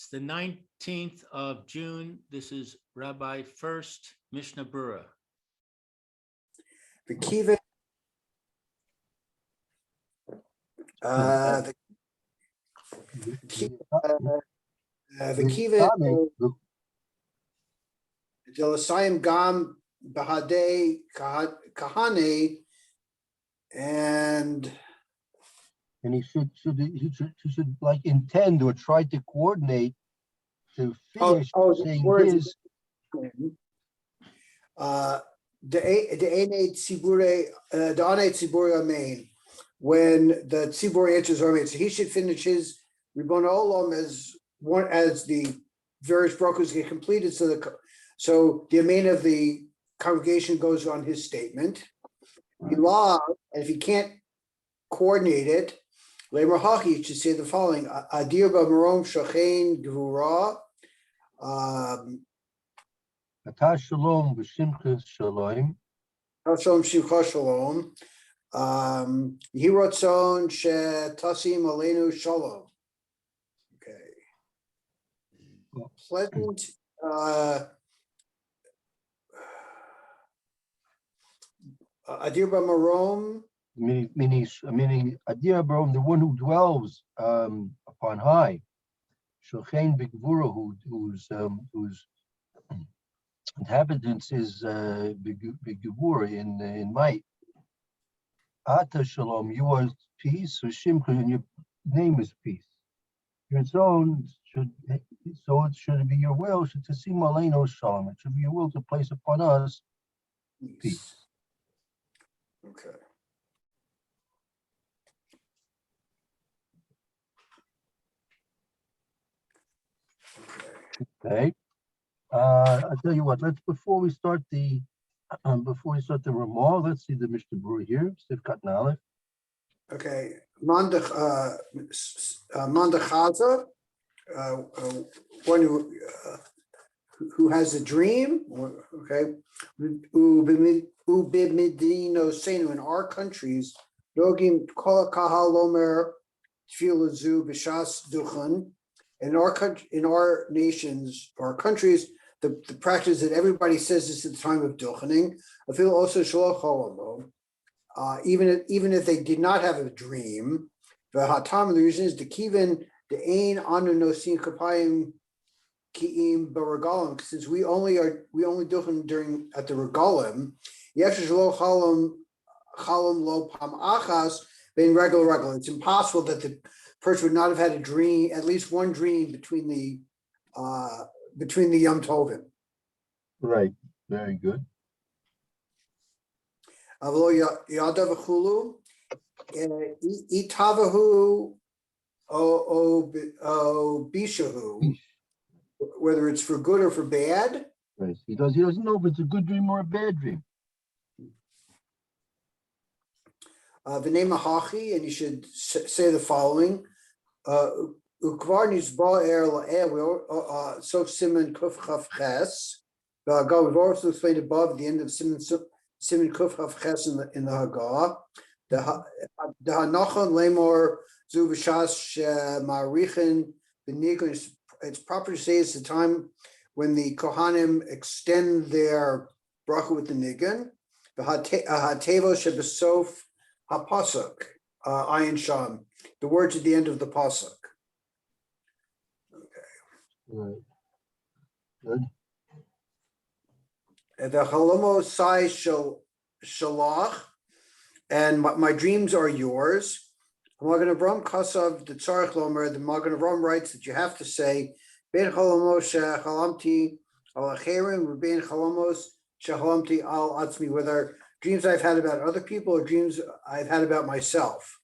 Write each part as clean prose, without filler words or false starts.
It's the 19th of June. This is Rabbi Furst, Mishna Berura. The kiva, the kiva, Jelasayim Gam Bahade Kahane, and he should like intend or try to coordinate to finish saying his. The Ane Tzibure Amen. When the Tzibur answers Amen, so he should finish his Ribbon Olam as the various brokers get completed. So the Amen of the congregation goes on his statement. And if he can't coordinate it, Lemer Haki should say the following: Adir Marom Shachain Gvura. Atah Shalom v'Shimcha Shalom. Shalom Shimcha Shalom. Yiratzon Shetasim Aleinu Shalom. Okay. Pleasant. Adir Marom. Meaning Adir Barom, the one who dwells upon high. Shochein B'Gvura, whose inhabitants is B'Gvura in might. Ata Shalom, you are peace, or Shimcha, and your name is peace. Your own should, so it should be your will, should to see Maleno Shalom. It should be your will to place upon us peace. Okay. Okay. I'll tell you what. Before we start the Ramah, let's see the Mishnah Berura here. Sivkat Nalef. Okay. Mandachaza, one who has a dream. Okay. Ubimidino Senu, in our countries, Dogim Kol Kahal Lomer Tfilazu Bishas Duchan. In our country, in our nations, our countries, the practice that everybody says this at the time of duchening. I feel also shaloch halamo, even if they did not have a dream. The hatam, the reason is the kivin the ain anu nosin kapayim kiim baragalim, since we only duchen during at the regalim. Yesh shaloch halam lo pam achas being regular. It's impossible that the person would not have had a dream, at least one dream between the Yom Tovim. Right. Very good. Avlo yadav itavahu o bishahu, whether it's for good or for bad. Right. He doesn't know if it's a good dream or a bad dream. The name of Hachi, and you should say the following. Ukvar nisba sof siman kuf chaf ches. We've also explained above the end of siman kuf chaf ches in the Haggah. The hanachon lemor zu v'shas ma'arichin b'nigun. It's proper to say it's the time when the Kohanim extend their bracha with the nigun. The hatevo shebesof hapasuk ayin sham. The words at the end of the pasuk. Okay. Right. Good. The halomo sai shalach, and my dreams are yours. Magen Avram Kasav the Tzarech Lomer. The Magen Avram writes that you have to say Ben Chalomos Shechalamti al Acherim, Ben Chalomos Shechalamti al Atzmi, whether dreams I've had about other people or dreams I've had about myself.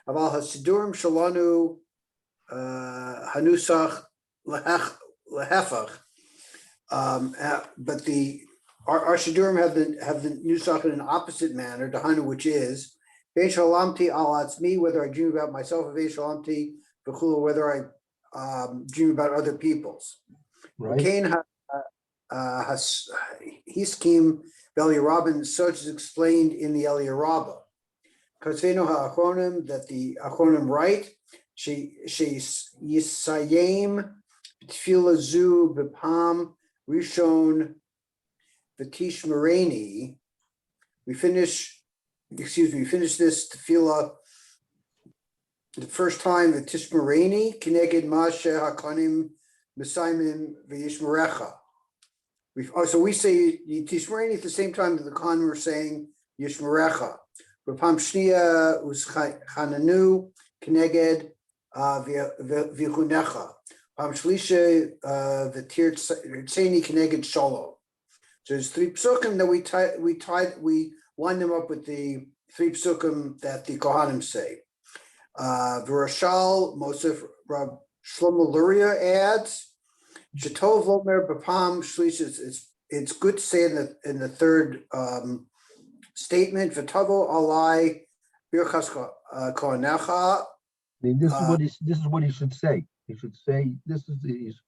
Aval Hasidurim Shalanu Hanusach Lehefach. But our Shidurim have the Nusach in an opposite manner, Dahanu, which is Vein Shalamti al Atzmi, whether I dream about myself, or Vein Shalamti B'chulu, whether I dream about other people's. Right. Kain Hiskim Eliyarabin, such is explained in the Eliyarabah. Katzveno ha'achronim, that the achronim write, she yisayim Tefillah zu b'pam rishon v'tishmereni. We finish this tefillah the first time the Tishmereni Kineged Mashe Hakanim Mesaimim V'Yishmerecha. So we say Tishmereni at the same time that the Kohanim are saying Yishmerecha. V'Pam Shnia Uschananu Kineged V'Chunecha. Pam Shlisha V'Tirtzeni Kineged Shalom. So there's three psukim that we line them up with the three psukim that the Kohanim say. V'Rashal Mosef Rab Shlomo Luria adds, Shetov Lomer B'Pam Shlish. It's good to say in the third statement, V'Tavo Alai Birchas Kohanecha. I mean, this is what he should say. He should say this is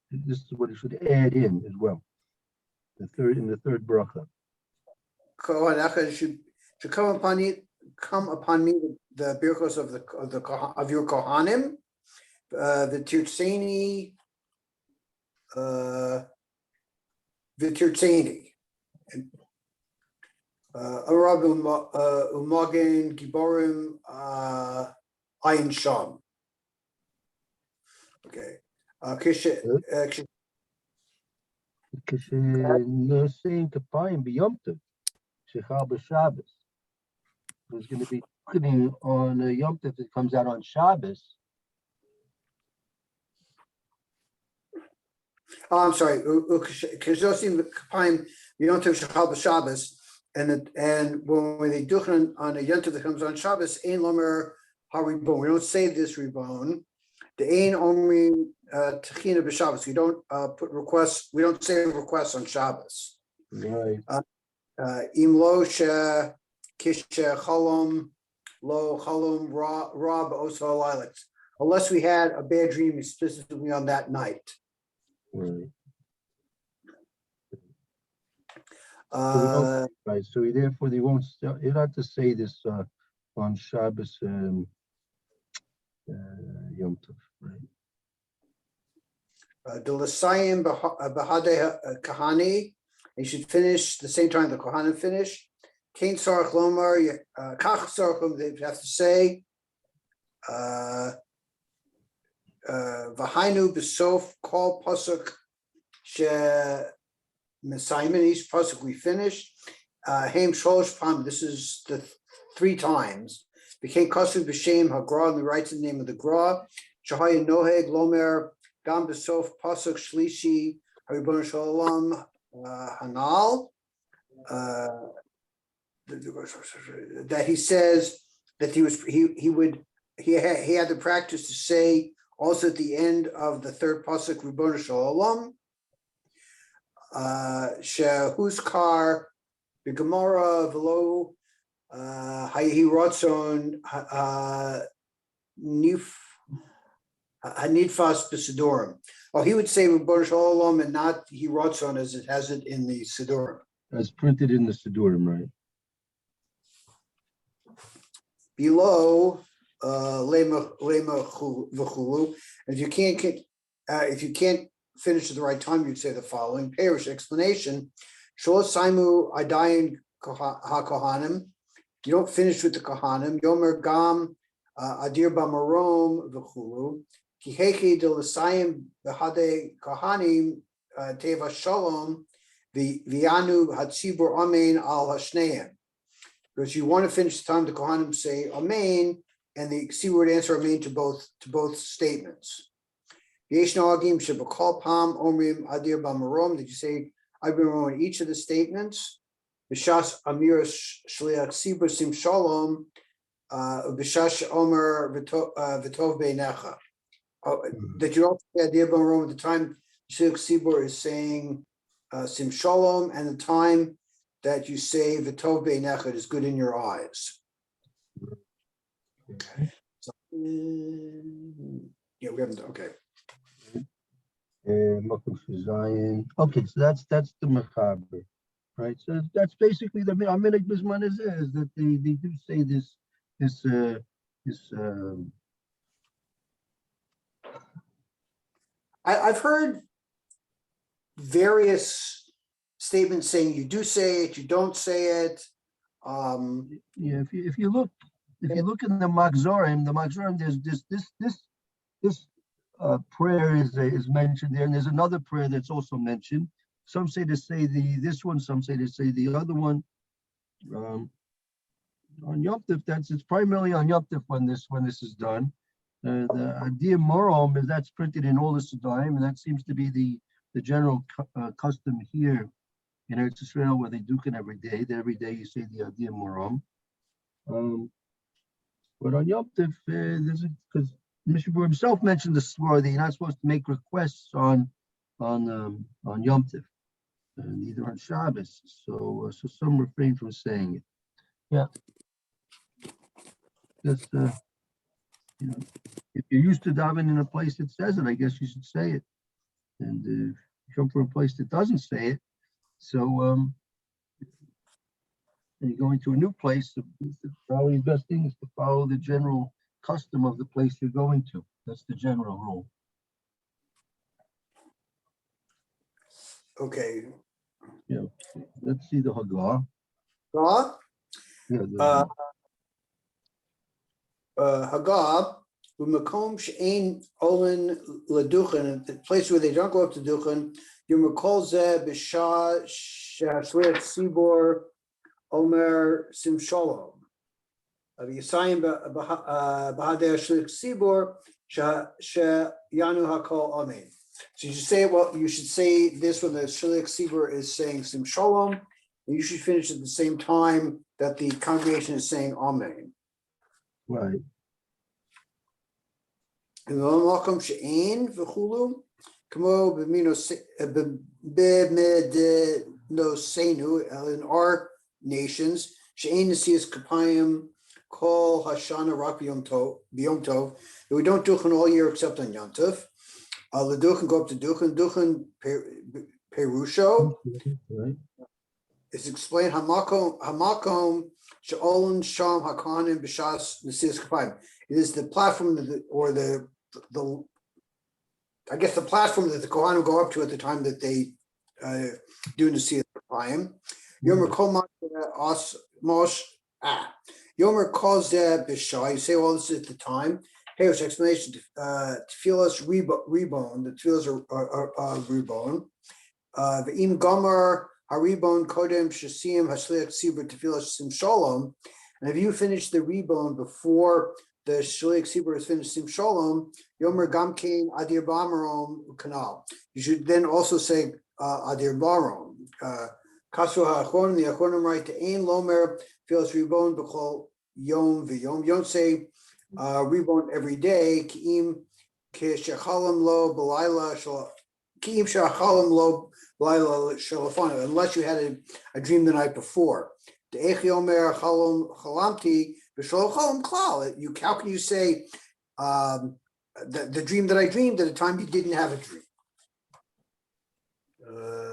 what he should add in as well. The third bracha. Kohanecha should come upon me the birchos of your kohanim, the tirtzeni, Arab umagen giborim ayin sham. Okay. Saying kapayim b'yom tov, shechal b'Shabbos. There's going to be cooking on Yom Tov that comes out on Shabbos. Oh, I'm sorry. And when they do it on a Yom Tov that comes on Shabbos, Ein Lomer HaRibon. We don't say this Ribon. The Ein Omri Techina b'Shabbos. We don't put requests. We don't say requests on Shabbos. Right. Imlo she Kisha Chalom Lo Chalom Rob Oso Lilacs. Unless we had a bad dream specifically on that night. Right. Right. So therefore they won't. You have to say this on Shabbos Yom Tov, right? Delasayim Bahade Kahani. You should finish the same time the Kohanim finish. Kain Sarach Lomar Kach Sarach. They have to say Vahainu Besof Kol Pasuk She Mesaimin. Each pasuk we finished. Haim Sholosh Pam. This is the three times. Became Kasu B'Shem Hagra, and he writes the name of the Gra. Shahaya Noheg Lomer Gam Besof Pasuk Shlishi Haribon Shalom Hanal. That he says that he had the practice to say also at the end of the third pasuk Ribbono Shel Olam. Shehuskar b'Gemara v'lo hayehi ratzon hanidfas b'Sidurim. Oh, he would say Ribbono Shel Olam and not he ratzon as it has it in the Sidurim. As printed in the Sidurim, right? Below lema v'chulu. If you can't finish at the right time, you'd say the following parish explanation. Shol saimu adayin hakohanim. You don't finish with the kohanim. Yomer gam adir bamarom v'chulu. Kiheki de l'sayim b'hade kohanim teva shalom v'yanu hatzibur amen al hashneim. Because you want to finish the time the Kohanim say Amen, and the C-word answer Amen to both statements. Yesh na'agim shebakol pam omrim adir b'marom. Did you say I've been wrong in each of the statements? B'shas amir shliach sibur sim shalom, b'shas omer v'tov beinecha. That you also say adir b'marom at the time shliach sibur is saying sim shalom, and the time that you say v'tov beinecha is good in your eyes. Okay. So, yeah, we haven't. Okay. Okay, so that's the mechaber, right? So that's basically the Aminik Bisman is that they do say this I've heard various statements saying you do say it, you don't say it. Yeah, if you look in the Magzorim, there's this prayer is mentioned there, and there's another prayer that's also mentioned. Some say to say this one, some say to say the other one. On Yom Tov, it's primarily on Yom Tov when this is done. The Adir Morom that's printed in all the Siddharim, and that seems to be the general custom here in Eretz Israel, where they do it every day. That every day you say the Adir Morom. But on Yom Tov, because Mishna himself mentioned the swore that you're not supposed to make requests on Yom Tov, neither on Shabbos. So some refrain from saying it. Yeah. That's if you're used to davening in a place that says it, I guess you should say it. And if you come from a place that doesn't say it, so and you're going to a new place, probably the best thing is to follow the general custom of the place you're going to. That's the general rule. Okay. Yeah. Let's see the Haggadah. God, Yeah. Hagab, Makom Shein Olin Laduchan, the place where they don't go up to Duchan, Yumrakol Zeh B'Shah Shashliach Sibor Omer Sim Shalom. Yisayim Bahader Shlich Sibor Yanu Hakol Amen. So you should say, well, you should say this when the Shlich Sibor is saying Sim Shalom, and you should finish at the same time that the congregation is saying Amen. Right. In our nations, Kol Hashana Rak B'Yom Tov, that we don't duchen all year except on Yom Tov. Leduchen go up to duchen perusho. Right. It's explained hamakom she'olin sham hakanim b'shas nesias kapayim. It is the platform the I guess the platform that the Kohanim go up to at the time that they do nesias kapayim. Yomer kol mosh Yomer calls that b'shah. You say all this at the time. Hey, which explanation? Tefillas rebone. The tefillas are rebone. V'im gomer haribon kodem shasim hashliach sibur tefillas sim shalom. And if you finish the rebone before the shliach sibur is finished sim shalom, yomer gamkein adir bamarom kanal. You should then also say adir barom. Kasu ha'achronim, the achronim write to ein lomer tefillas rebone b'chol yom v'yom. You don't say rebone every day. Ki'im shechalam lo b'layla ki'im shechalam lo b'layla shalafana, unless you had a dream the night before. De'echi omer chalom chalamti b'shol chalom klal. How can you say the dream that I dreamed at a time you didn't have a dream?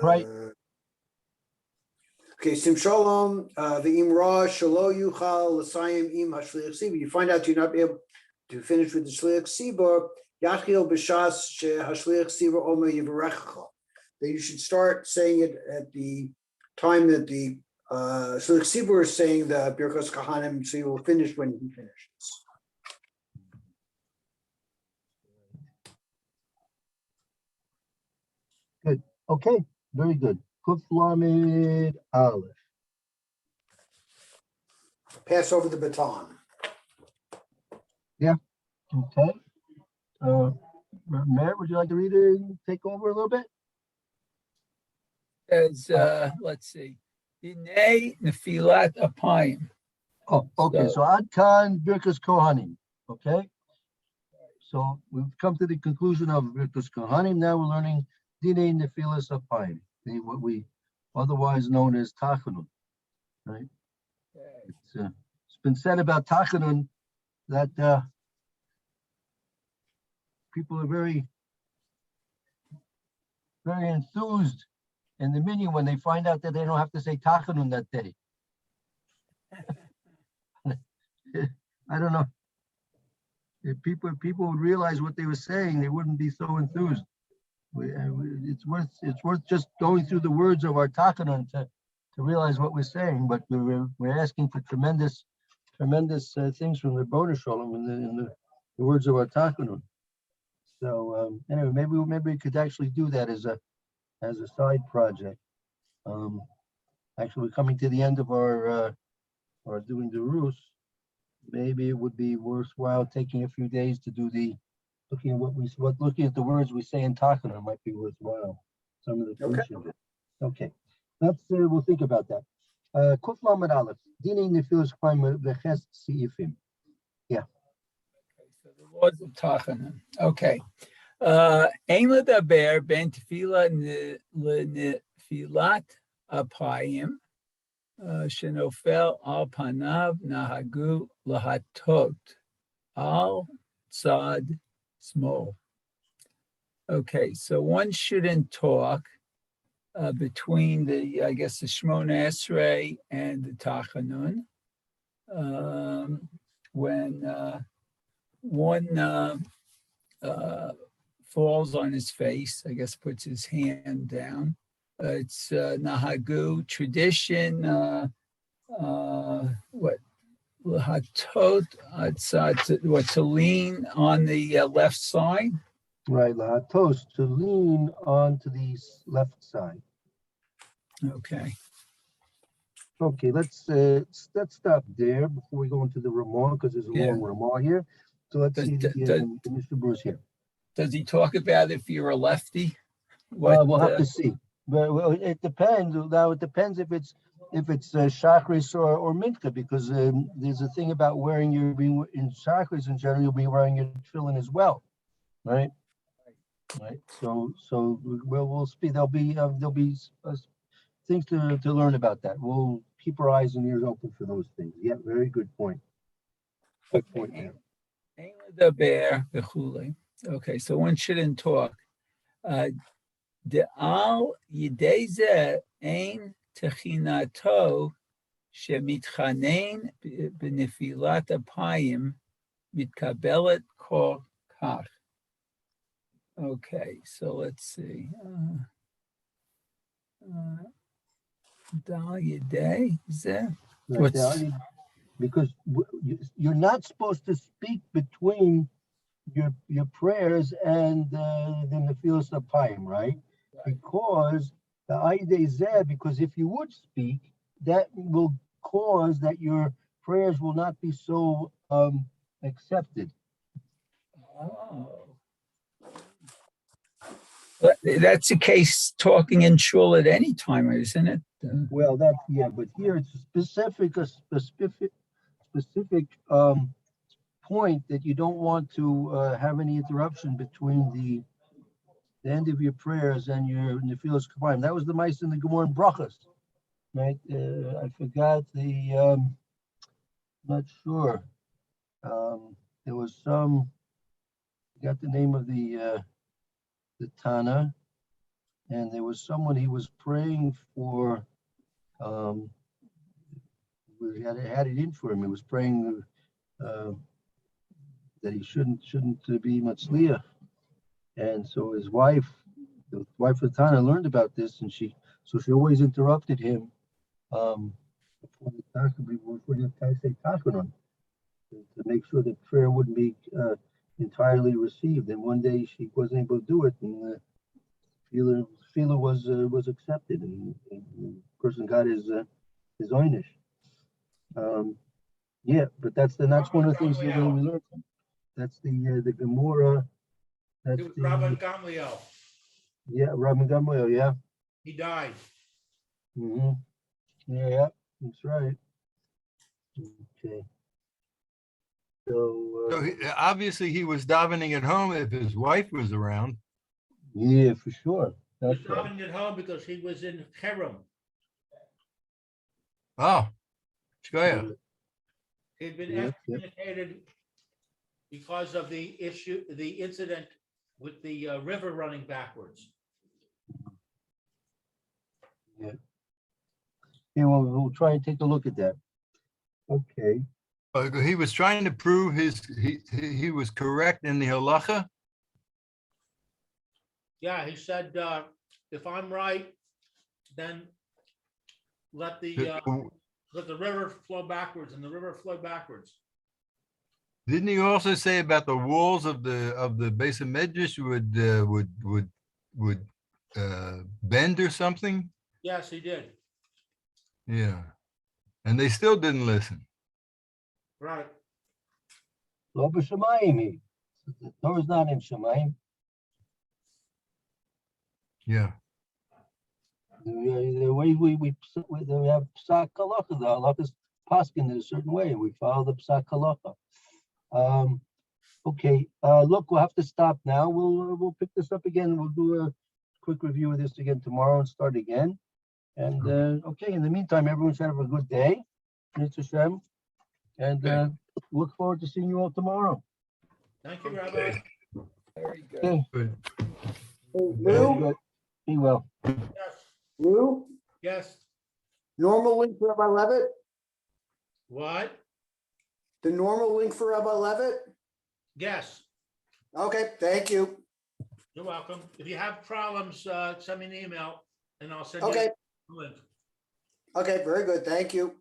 Right. Okay, sim shalom, the imra shalo yuchal l'sayim im hashliach sibur. You find out you're not able to finish with the shliach sibur. Yachil b'shas she hashliach sibur omer yivarechacha. That you should start saying it at the time that the shliach sibur is saying the birkas kahanim, so you will finish when he finishes. Good. Okay. Very good. Kuf Lamed Aleph. Pass over the baton. Okay. Mayor, would you like to read it and take over a little bit? As let's see, Dinei Nefilat Apayim. Oh, okay. So Ad Kan Birkas Kohanim. Okay. So we've come to the conclusion of Birkas Kohanim. Now we're learning Dinei Nefilas Apayim, what we otherwise known as Tachanun. Right. It's been said about Tachanun that people are very, very enthused in the minyan when they find out that they don't have to say Tachanun that day. I don't know. If people would realize what they were saying, they wouldn't be so enthused. It's worth just going through the words of our Takanon to realize what we're saying. But we're asking for tremendous things from the Boner Shalom in the words of our Takanon. So anyway, maybe we could actually do that as a side project. Actually, we're coming to the end of our doing the Rus. Maybe it would be worthwhile taking a few days to do looking at the words we say in Takanon might be worthwhile. Some of the Okay. solutions. Okay, we'll think about that. Kuf Lamed Aleph, Dini Nefilas Chaim V'Ches Seifim. So the laws of Tachanan. Okay. Ein ledaber ben tefila lenefilat apayim shenofel al panav nahagu lahatot al tzad small. Okay, so one shouldn't talk between the Shemona Esrei and the Tachanun when one falls on his face, puts his hand down. It's Nahagu tradition. Lahatot, to lean on the left side. Right, Lahatos, to lean onto the left side. Okay. Okay, let's stop there before we go into the Ramah, because there's a long Ramah here. So let's see the Mr. Bruce here. Does he talk about if you're a lefty? We'll have to see. But it depends. Now it depends if it's Shachris or Mincha, because there's a thing about in Shachris in general, you'll be wearing your tefillin as well, right? Right. So we'll speak. There'll be things to learn about that. We'll keep our eyes and ears open for those things. Yeah, very good point. Good point there. Okay, so one shouldn't talk. De'al yideze ein techinato shemitchanein b'nefilat apayim mitkabelet kol kach. Okay, so let's see. Dal yidei zeh. Because you're not supposed to speak between your prayers and the Nefilas Apayim, right? Because the Aidei Zeh, because if you would speak, that will cause that your prayers will not be so accepted. Oh. But that's the case talking in shul at any time, isn't it? Well, but here it's a specific point that you don't want to have any interruption between the end of your prayers and your Nefilas Kapayim. That was the mice in the Gemara and Brachas, right? I forgot not sure. There was got the name of the Tana, and there was someone he was praying for. He had it in for him. He was praying that he shouldn't be Matzliach. And so his wife, the wife of Tana, learned about this, and she always interrupted him before the Takanon to make sure that prayer wouldn't be entirely received. And one day she wasn't able to do it, and Fila was accepted, and the person got his oynish. But that's one of the things that we learned from. That's the Gemara. That's Rabban Gamliel. Yeah, Rabban Gamliel. Yeah. He died. Mm-hmm. Yeah, that's right. Okay. So Obviously he was davening at home if his wife was around. Yeah, for sure. He was That's right. davening at home because he was in Cherem. Oh, Shkoya. He'd been Yep. excommunicated because of the incident with the river running backwards. Yeah, we'll try and take a look at that. Okay. He was trying to prove he was correct in the halacha. Yeah, he said, if I'm right, then let the river flow backwards, and the river flowed backwards. Didn't he also say about the walls of the base of Medrash would bend or something? Yes, he did. Yeah. And they still didn't listen. Right. Lo b'shamayim. The Torah's not in Shemayim. Yeah. The way we have psak halacha, the halacha's paskin in a certain way, and we follow the psak halacha. Okay, look, we'll have to stop now. We'll pick this up again. We'll do a quick review of this again tomorrow and start again. And okay, in the meantime, everyone should have a good day. Mitzvah Shem. And look forward to seeing you all tomorrow. Thank you, Rabbi. Okay. Very good. Okay, Good. Hey, very Lou, good. Be well. Yes, Lou, yes. normal link for Rabbi Levitt? What? The normal link for Rabbi Levitt? Yes, Okay, thank you. you're welcome. If you have problems, send me an email and I'll send you Okay, the link. okay, very good, thank you.